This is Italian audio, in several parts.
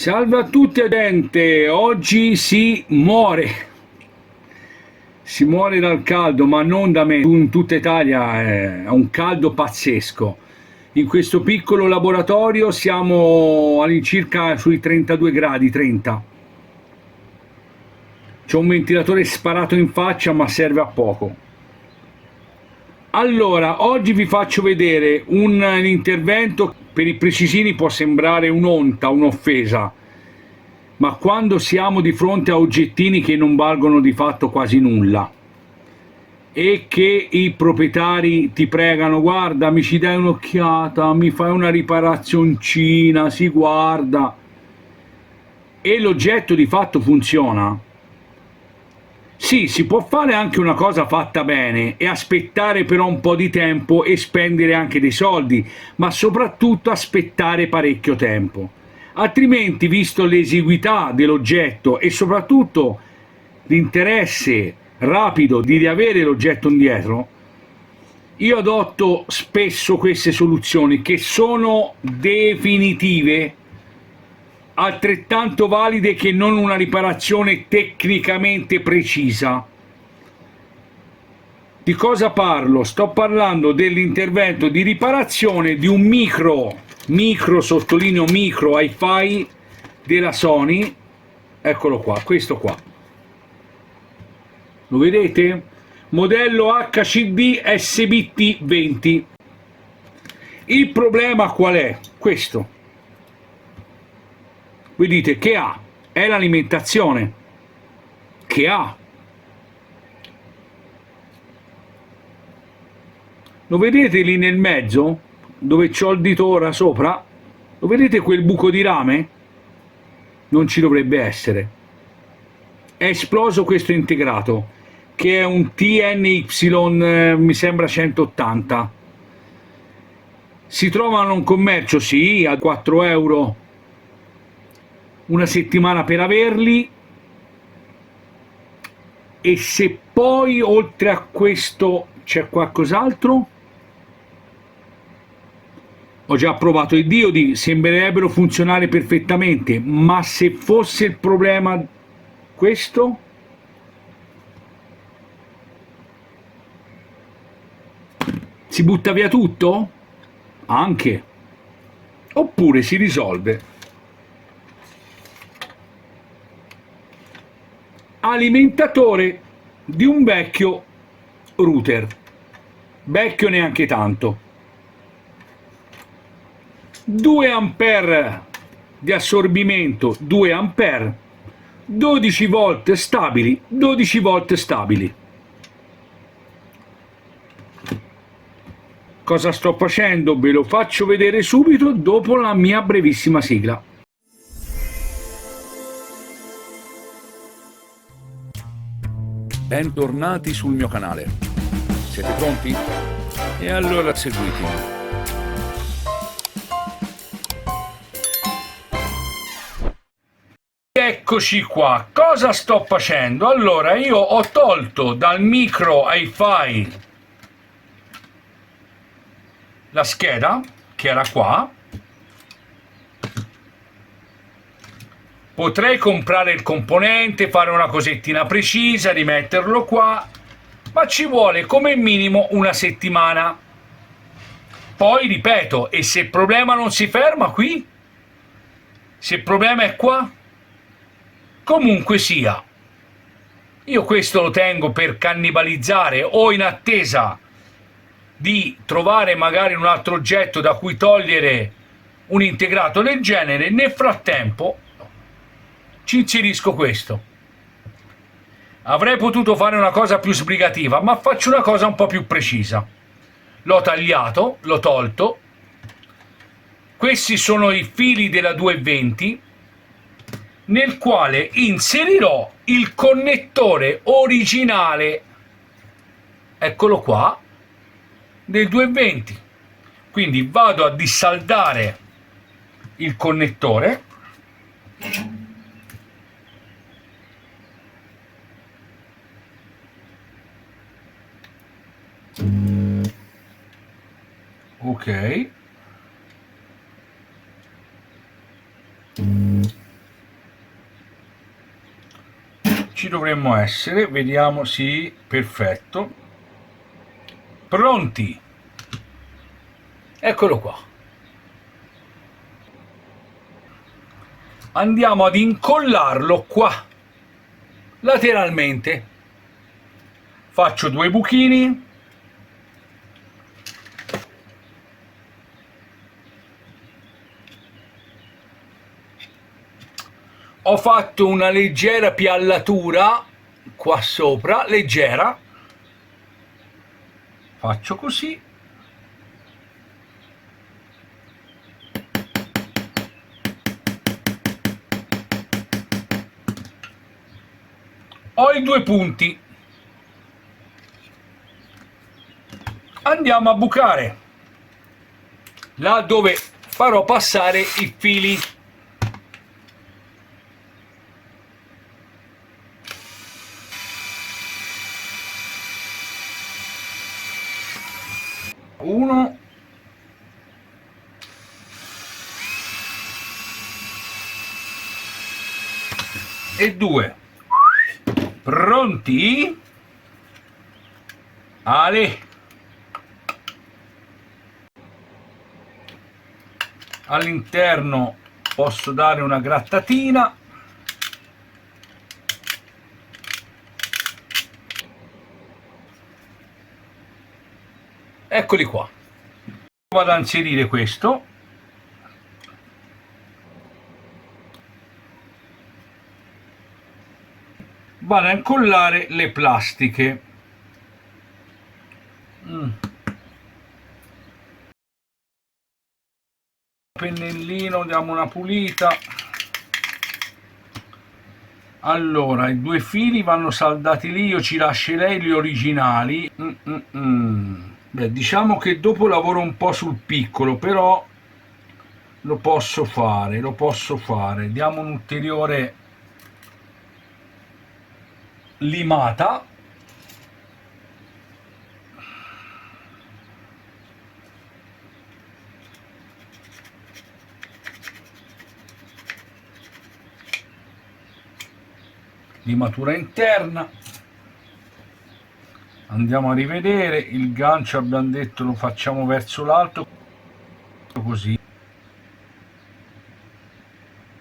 Salve a tutti gente, oggi si muore dal caldo, ma non da me, in tutta Italia è un caldo pazzesco. In questo piccolo laboratorio siamo all'incirca sui 32 gradi, 30. C'è un ventilatore sparato in faccia, ma serve a poco. Allora, oggi vi faccio vedere un intervento, per i precisini può sembrare un'onta, un'offesa, ma quando siamo di fronte a oggettini che non valgono di fatto quasi nulla e che i proprietari ti pregano, guarda, mi ci dai un'occhiata, mi fai una riparazioncina, si guarda, e l'oggetto di fatto funziona. Sì, si può fare anche una cosa fatta bene e aspettare però un po' di tempo e spendere anche dei soldi, ma soprattutto aspettare parecchio tempo. Altrimenti, visto l'esiguità dell'oggetto e soprattutto l'interesse rapido di riavere l'oggetto indietro, io adotto spesso queste soluzioni che sono definitive, altrettanto valide che non una riparazione tecnicamente precisa. Di cosa parlo? Sto parlando dell'intervento di riparazione di un micro, sottolineo micro hi-fi della Sony. Eccolo qua, questo qua. Lo vedete? Modello HCD SBT20. Il problema qual è? Questo. Voi dite che ha? È l'alimentazione che ha. Lo vedete lì nel mezzo, dove c'ho il dito ora sopra? Lo vedete quel buco di rame? Non ci dovrebbe essere. È esploso questo integrato, che è un TNY, mi sembra 180. Si trovano in commercio, sì, a 4 euro una settimana per averli, e se poi oltre a questo c'è qualcos'altro, ho già provato i diodi, sembrerebbero funzionare perfettamente, ma se fosse il problema questo, si butta via tutto? Anche. Oppure si risolve. Alimentatore di un vecchio router, vecchio neanche tanto, 2 ampere di assorbimento, 2 ampere, 12 volt stabili, 12 volt stabili. Cosa sto facendo? Ve lo faccio vedere subito dopo la mia brevissima sigla. Bentornati sul mio canale. Siete pronti? E allora seguitemi. Eccoci qua. Cosa sto facendo? Allora, io ho tolto dal micro hi-fi la scheda, che era qua. Potrei comprare il componente, fare una cosettina precisa, rimetterlo qua, ma ci vuole come minimo una settimana. Poi ripeto, e se il problema non si ferma qui? Se il problema è qua? Comunque sia, io questo lo tengo per cannibalizzare o in attesa di trovare magari un altro oggetto da cui togliere un integrato del genere. Nel frattempo ci inserisco questo. Avrei potuto fare una cosa più sbrigativa, ma faccio una cosa un po' più precisa. L'ho tagliato, l'ho tolto. Questi sono i fili della 220, nel quale inserirò il connettore originale, eccolo qua, del 220. Quindi vado a dissaldare il connettore. Ok. Ci dovremmo essere, vediamo, sì, perfetto. Pronti? Eccolo qua. Andiamo ad incollarlo qua, lateralmente. Faccio 2 buchini. Ho fatto una leggera piallatura qua sopra, leggera. Faccio così. Ho i 2 punti. Andiamo a bucare là dove farò passare i fili. Uno e 2. Pronti? Ale. All'interno posso dare una grattatina. Eccoli qua. Vado a inserire questo. Vado a incollare le plastiche. Pennellino, diamo una pulita. Allora, i 2 fili vanno saldati lì, io ci lascerei gli originali. Beh, diciamo che dopo lavoro un po' sul piccolo, però lo posso fare, lo posso fare. Diamo un'ulteriore limata. Limatura interna. Andiamo a rivedere il gancio, abbiamo detto lo facciamo verso l'alto, così.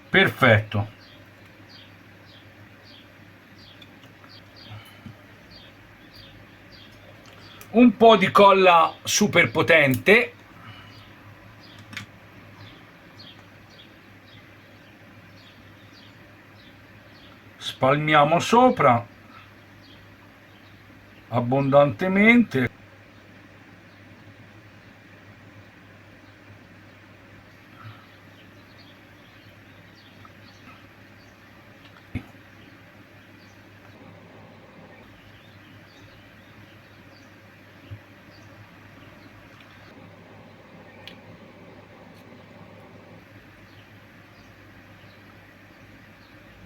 Perfetto. Un po' di colla super potente. Spalmiamo sopra abbondantemente.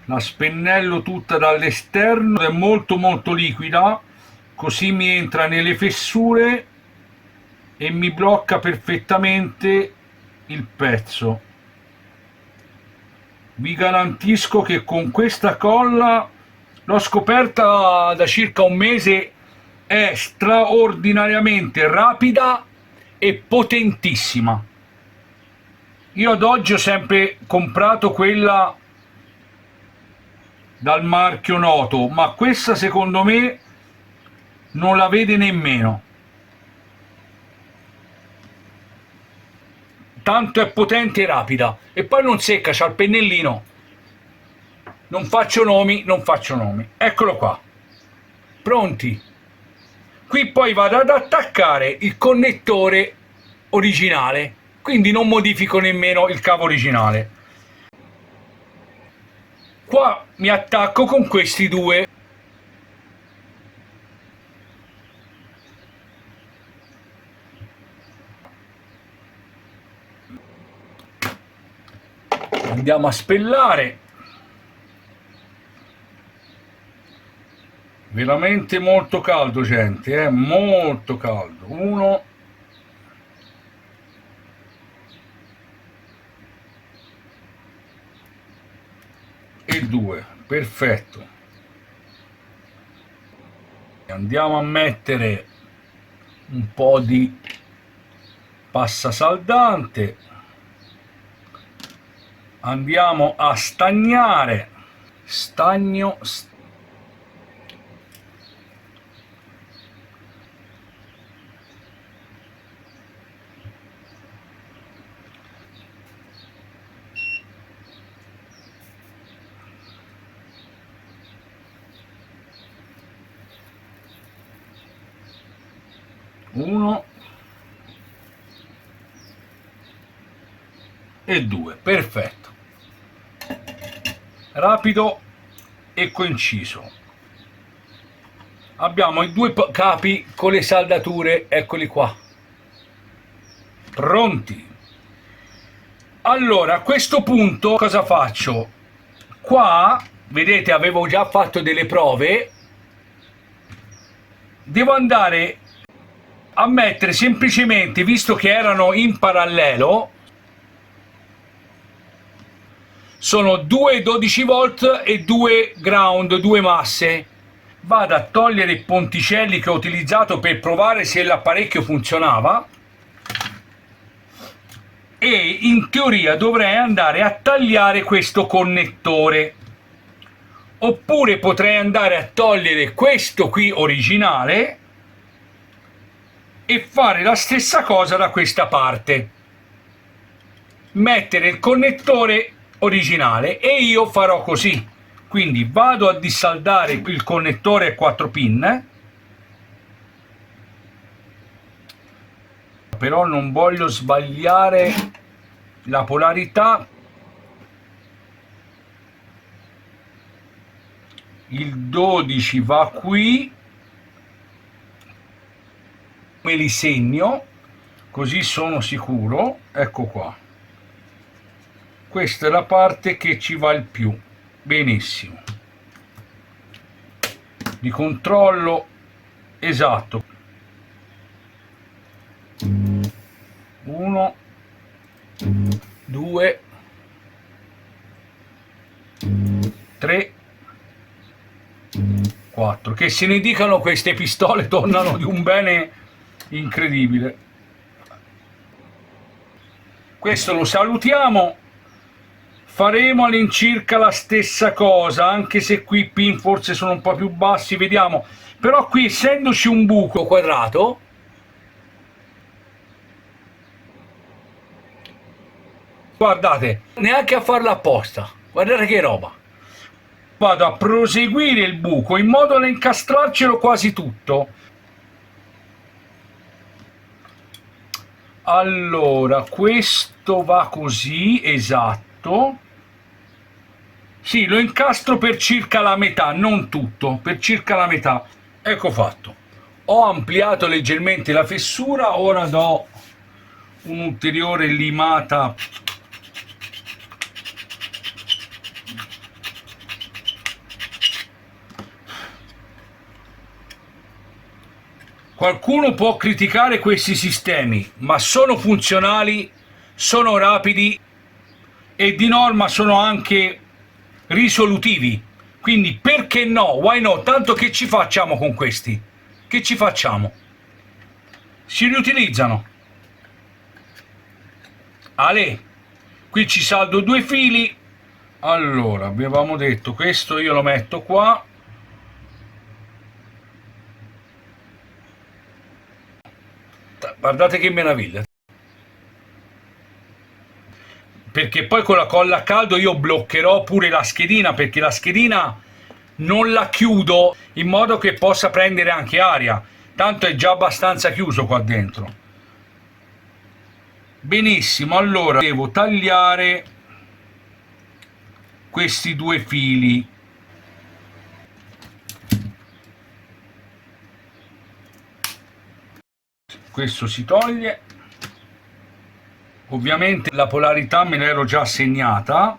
La spennello tutta dall'esterno, è molto molto liquida, così mi entra nelle fessure e mi blocca perfettamente il pezzo. Vi garantisco che con questa colla, l'ho scoperta da circa un mese, è straordinariamente rapida e potentissima. Io ad oggi ho sempre comprato quella dal marchio noto, ma questa secondo me non la vede nemmeno. Tanto è potente e rapida. E poi non secca, c'ha il pennellino. Non faccio nomi, non faccio nomi. Eccolo qua. Pronti? Qui poi vado ad attaccare il connettore originale, quindi non modifico nemmeno il cavo originale. Qua mi attacco con questi 2. Andiamo a spellare. Veramente molto caldo, gente, molto caldo. 1 e 2, perfetto. Andiamo a mettere un po' di pasta saldante, andiamo a stagnare, stagno, uno e due, perfetto, rapido e conciso. Abbiamo i due capi con le saldature, eccoli qua, pronti. Allora, a questo punto cosa faccio? Qua, vedete, avevo già fatto delle prove, devo andare a mettere semplicemente, visto che erano in parallelo, sono due 12 volt e due ground, due masse. Vado a togliere i ponticelli che ho utilizzato per provare se l'apparecchio funzionava, e in teoria dovrei andare a tagliare questo connettore, oppure potrei andare a togliere questo qui originale e fare la stessa cosa da questa parte, mettere il connettore originale, e io farò così. Quindi vado a dissaldare il connettore a 4 pin, però non voglio sbagliare la polarità. Il 12 va qui, me li segno così sono sicuro. Ecco qua, questa è la parte che ci va il più. Benissimo, di controllo esatto. 1 2 3 4, che se ne dicano, queste pistole tornano di un bene incredibile. Questo lo salutiamo. Faremo all'incirca la stessa cosa, anche se qui i pin forse sono un po' più bassi, vediamo. Però qui, essendoci un buco quadrato, guardate, neanche a farla apposta, guardate che roba. Vado a proseguire il buco in modo da incastrarcelo quasi tutto. Allora, questo va così, esatto. Sì, lo incastro per circa la metà, non tutto, per circa la metà. Ecco fatto. Ho ampliato leggermente la fessura, ora do un'ulteriore limata. Qualcuno può criticare questi sistemi, ma sono funzionali, sono rapidi e di norma sono anche risolutivi. Quindi perché no? Why no? Tanto che ci facciamo con questi? Che ci facciamo? Si riutilizzano. Ale, qui ci saldo due fili. Allora, avevamo detto questo io lo metto qua. Guardate che meraviglia, perché poi con la colla a caldo io bloccherò pure la schedina, perché la schedina non la chiudo in modo che possa prendere anche aria, tanto è già abbastanza chiuso qua dentro. Benissimo, allora devo tagliare questi due fili. Questo si toglie, ovviamente la polarità me l'ero già segnata.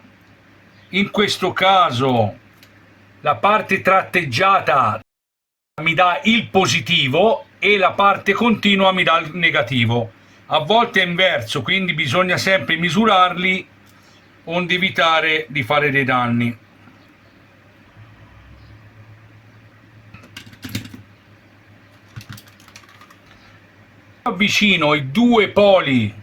In questo caso la parte tratteggiata mi dà il positivo e la parte continua mi dà il negativo. A volte è inverso, quindi bisogna sempre misurarli onde evitare di fare dei danni. Avvicino i due poli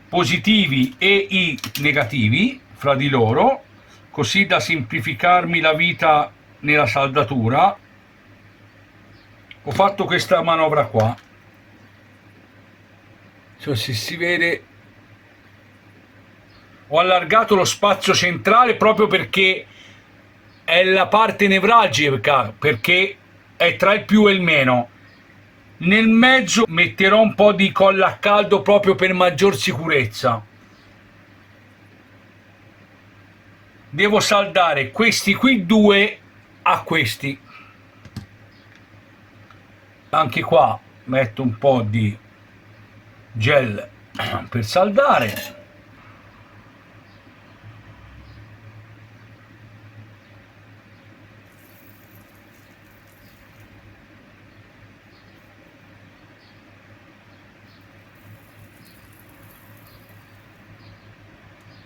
positivi e i negativi fra di loro, così da semplificarmi la vita nella saldatura. Ho fatto questa manovra qua, cioè, se si vede, ho allargato lo spazio centrale proprio perché è la parte nevralgica, perché è tra il più e il meno. Nel mezzo metterò un po' di colla a caldo proprio per maggior sicurezza. Devo saldare questi qui due a questi. Anche qua metto un po' di gel per saldare.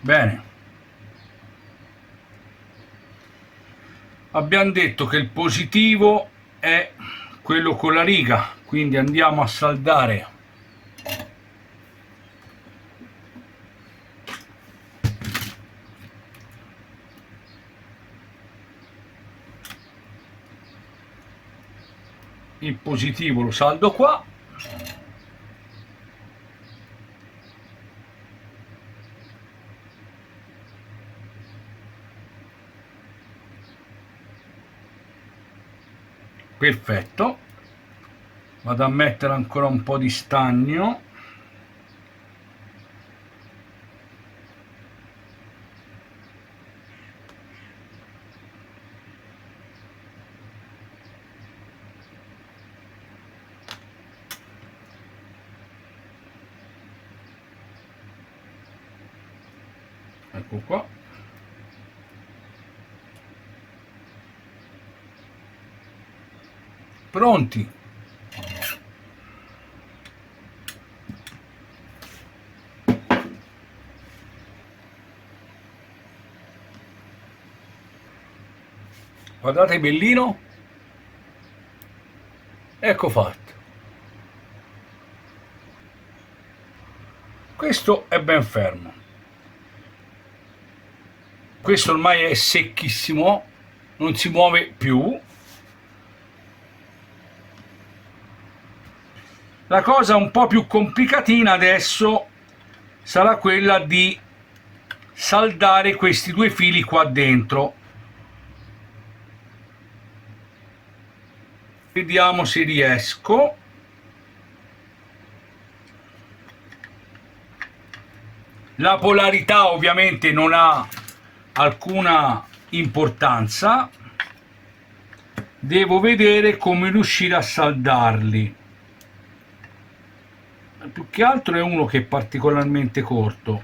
Bene, abbiamo detto che il positivo è quello con la riga, quindi andiamo a saldare il positivo, lo saldo qua. Perfetto, vado a mettere ancora un po' di stagno. Ecco qua. Pronti. Guardate bellino, ecco fatto. Questo è ben fermo, questo ormai è secchissimo, non si muove più. La cosa un po' più complicatina adesso sarà quella di saldare questi due fili qua dentro. Vediamo se riesco. La polarità ovviamente non ha alcuna importanza, devo vedere come riuscire a saldarli. Più che altro è uno che è particolarmente corto.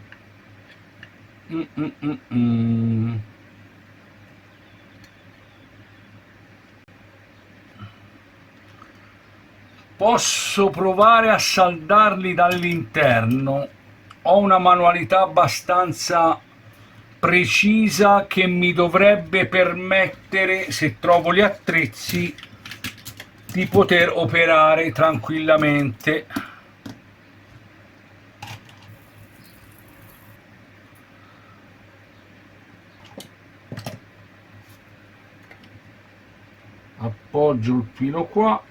Posso provare a saldarli dall'interno. Ho una manualità abbastanza precisa che mi dovrebbe permettere, se trovo gli attrezzi, di poter operare tranquillamente. Appoggio il filo qua.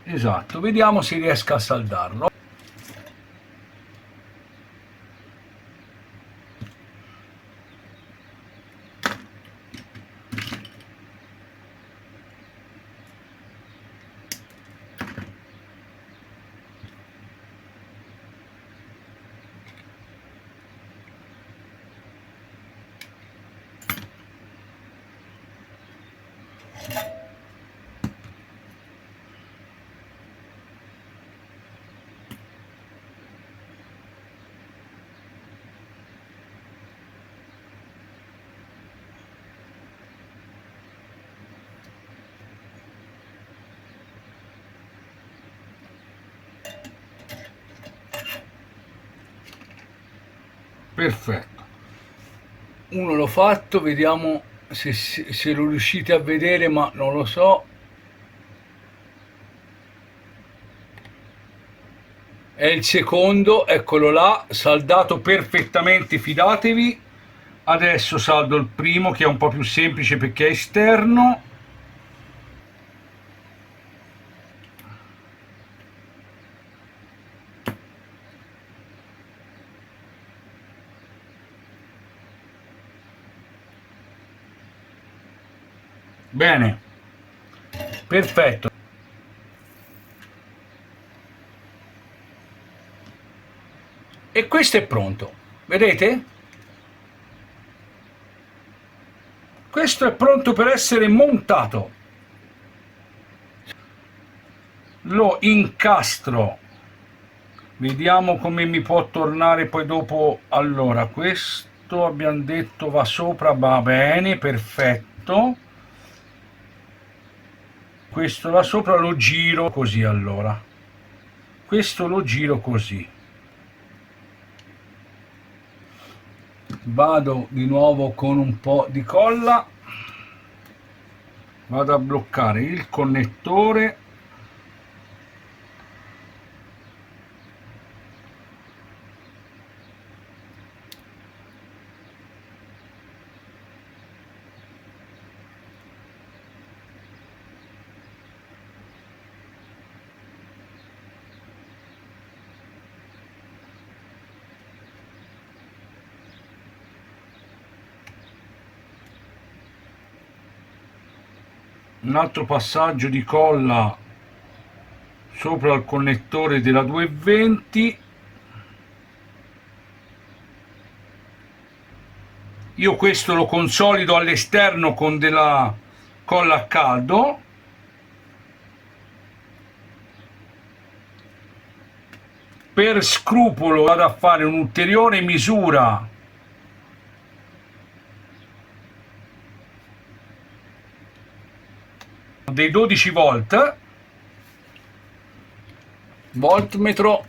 Esatto, vediamo se riesco a saldarlo. Perfetto, uno l'ho fatto, vediamo se lo riuscite a vedere, ma non lo so. È il secondo, eccolo là, saldato perfettamente, fidatevi. Adesso saldo il primo, che è un po' più semplice perché è esterno. Bene, perfetto. E questo è pronto, vedete? Questo è pronto per essere montato. Lo incastro, vediamo come mi può tornare poi dopo. Allora, questo abbiamo detto va sopra, va bene, perfetto. Questo là sopra lo giro così, allora questo lo giro così, vado di nuovo con un po' di colla, vado a bloccare il connettore, un altro passaggio di colla sopra il connettore della 220. Io questo lo consolido all'esterno con della colla a caldo. Per scrupolo vado a fare un'ulteriore misura dei 12 volt, voltmetro,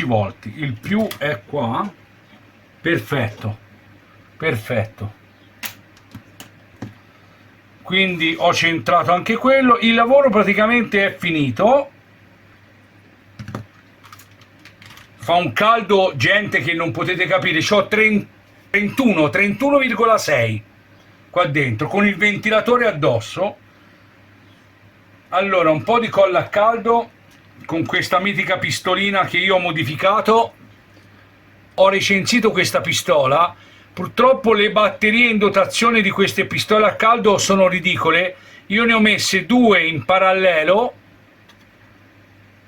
volt, il più è qua, perfetto. Perfetto, quindi ho centrato anche quello, il lavoro praticamente è finito. Fa un caldo, gente, che non potete capire. C'ho 31,6 qua dentro con il ventilatore addosso. Allora, un po' di colla a caldo con questa mitica pistolina che io ho modificato. Ho recensito questa pistola. Purtroppo le batterie in dotazione di queste pistole a caldo sono ridicole. Io ne ho messe 2 in parallelo,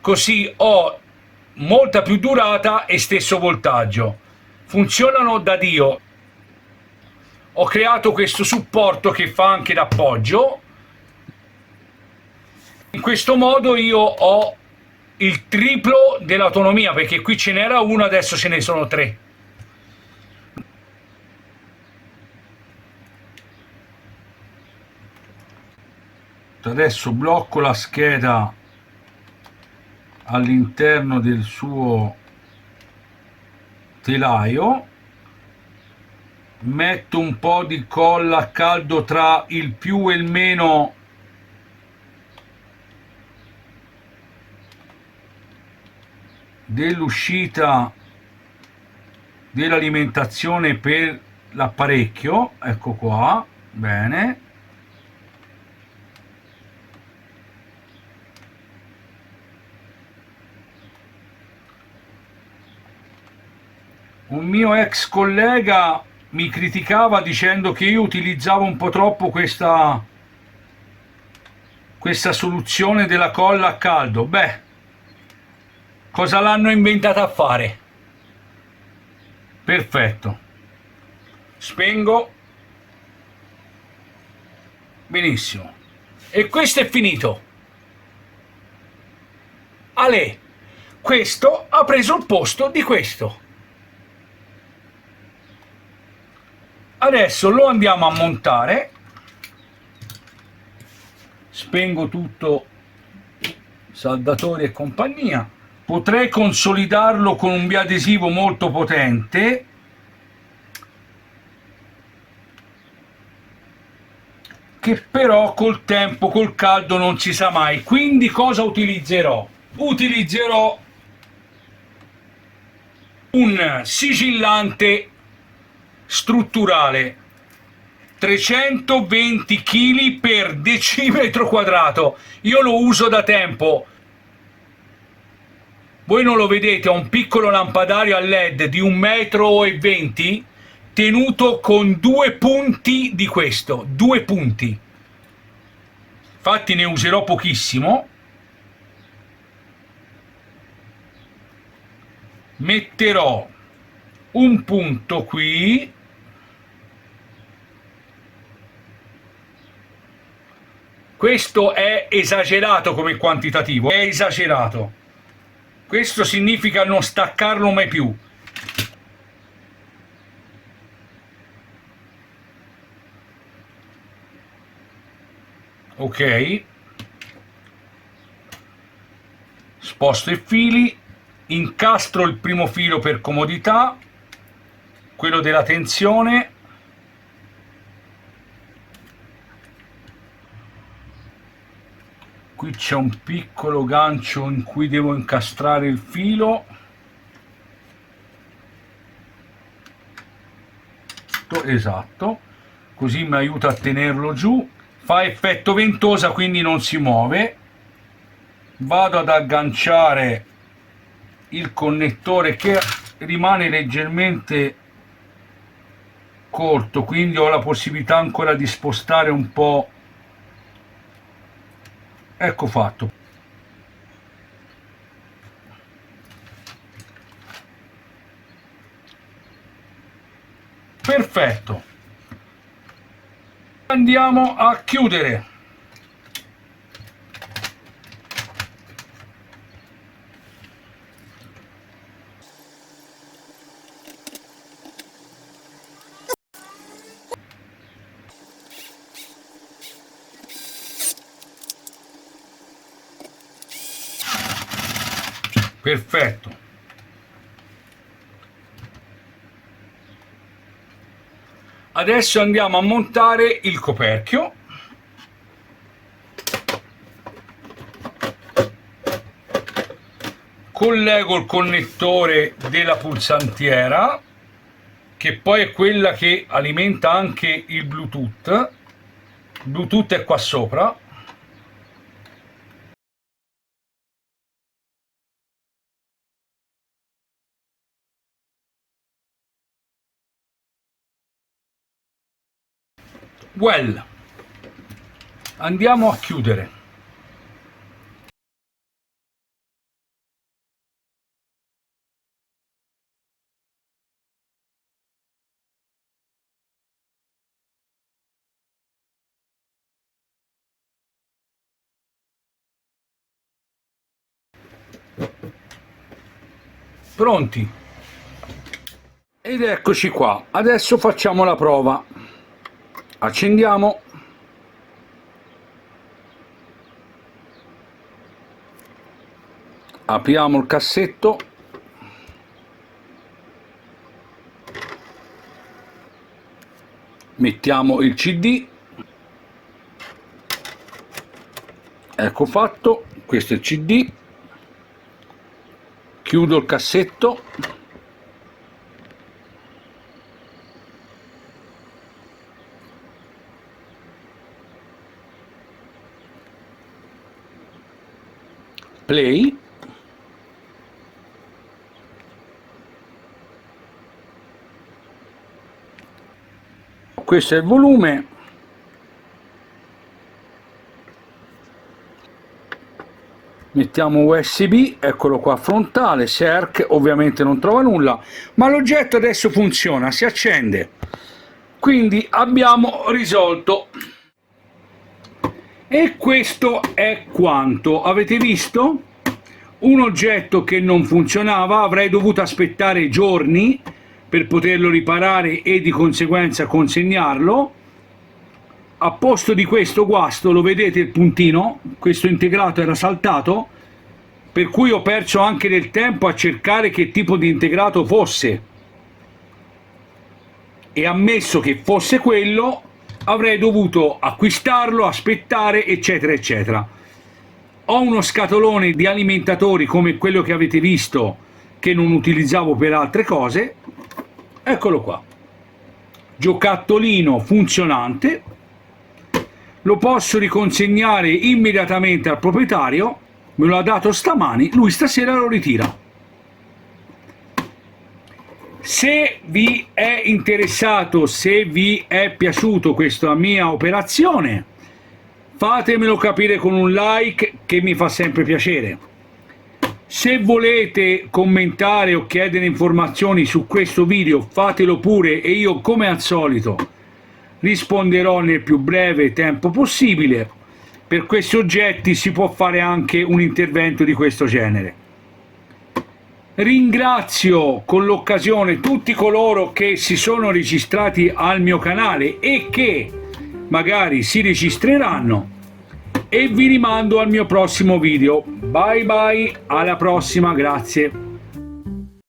così ho molta più durata e stesso voltaggio. Funzionano da Dio. Ho creato questo supporto che fa anche d'appoggio. In questo modo io ho il triplo dell'autonomia, perché qui ce n'era uno, adesso ce ne sono 3. Adesso blocco la scheda all'interno del suo telaio, metto un po' di colla a caldo tra il più e il meno dell'uscita dell'alimentazione per l'apparecchio, ecco qua, bene. Un mio ex collega mi criticava dicendo che io utilizzavo un po' troppo questa soluzione della colla a caldo. Beh, cosa l'hanno inventata a fare? Perfetto. Spengo. Benissimo. E questo è finito. Ale, questo ha preso il posto di questo. Adesso lo andiamo a montare, spengo tutto, saldatori e compagnia. Potrei consolidarlo con un biadesivo molto potente, che però col tempo, col caldo non si sa mai. Quindi cosa utilizzerò? Utilizzerò un sigillante strutturale 320 kg per decimetro quadrato. Io lo uso da tempo. Voi non lo vedete, ho un piccolo lampadario a LED di 1,20 m tenuto con 2 punti di questo, 2 punti. Infatti ne userò pochissimo. Metterò un punto qui, questo è esagerato come quantitativo, è esagerato, questo significa non staccarlo mai più. Ok, sposto i fili, incastro il primo filo per comodità, quello della tensione, qui c'è un piccolo gancio in cui devo incastrare il filo, esatto, così mi aiuta a tenerlo giù, fa effetto ventosa quindi non si muove. Vado ad agganciare il connettore che rimane leggermente corto, quindi ho la possibilità ancora di spostare un po'. Ecco fatto. Perfetto. Andiamo a chiudere. Perfetto. Adesso andiamo a montare il coperchio. Collego il connettore della pulsantiera, che poi è quella che alimenta anche il Bluetooth. Il Bluetooth è qua sopra. Well, andiamo a chiudere. Pronti? Ed eccoci qua. Adesso facciamo la prova. Accendiamo. Apriamo il cassetto. Mettiamo il CD. Ecco fatto, questo è il CD. Chiudo il cassetto. Play. Questo è il volume. Mettiamo USB, eccolo qua frontale, Cerc, ovviamente non trova nulla, ma l'oggetto adesso funziona, si accende. Quindi abbiamo risolto. E questo è quanto. Avete visto? Un oggetto che non funzionava, avrei dovuto aspettare giorni per poterlo riparare e di conseguenza consegnarlo. A posto di questo guasto, lo vedete il puntino, questo integrato era saltato, per cui ho perso anche del tempo a cercare che tipo di integrato fosse, e ammesso che fosse quello avrei dovuto acquistarlo, aspettare, eccetera eccetera. Ho uno scatolone di alimentatori come quello che avete visto, che non utilizzavo per altre cose. Eccolo qua, giocattolino funzionante, lo posso riconsegnare immediatamente al proprietario, me lo ha dato stamani, lui stasera lo ritira. Se vi è interessato, se vi è piaciuto questa mia operazione, fatemelo capire con un like che mi fa sempre piacere. Se volete commentare o chiedere informazioni su questo video, fatelo pure e io, come al solito, risponderò nel più breve tempo possibile. Per questi oggetti si può fare anche un intervento di questo genere. Ringrazio con l'occasione tutti coloro che si sono registrati al mio canale e che magari si registreranno, e vi rimando al mio prossimo video. Bye bye, alla prossima, grazie.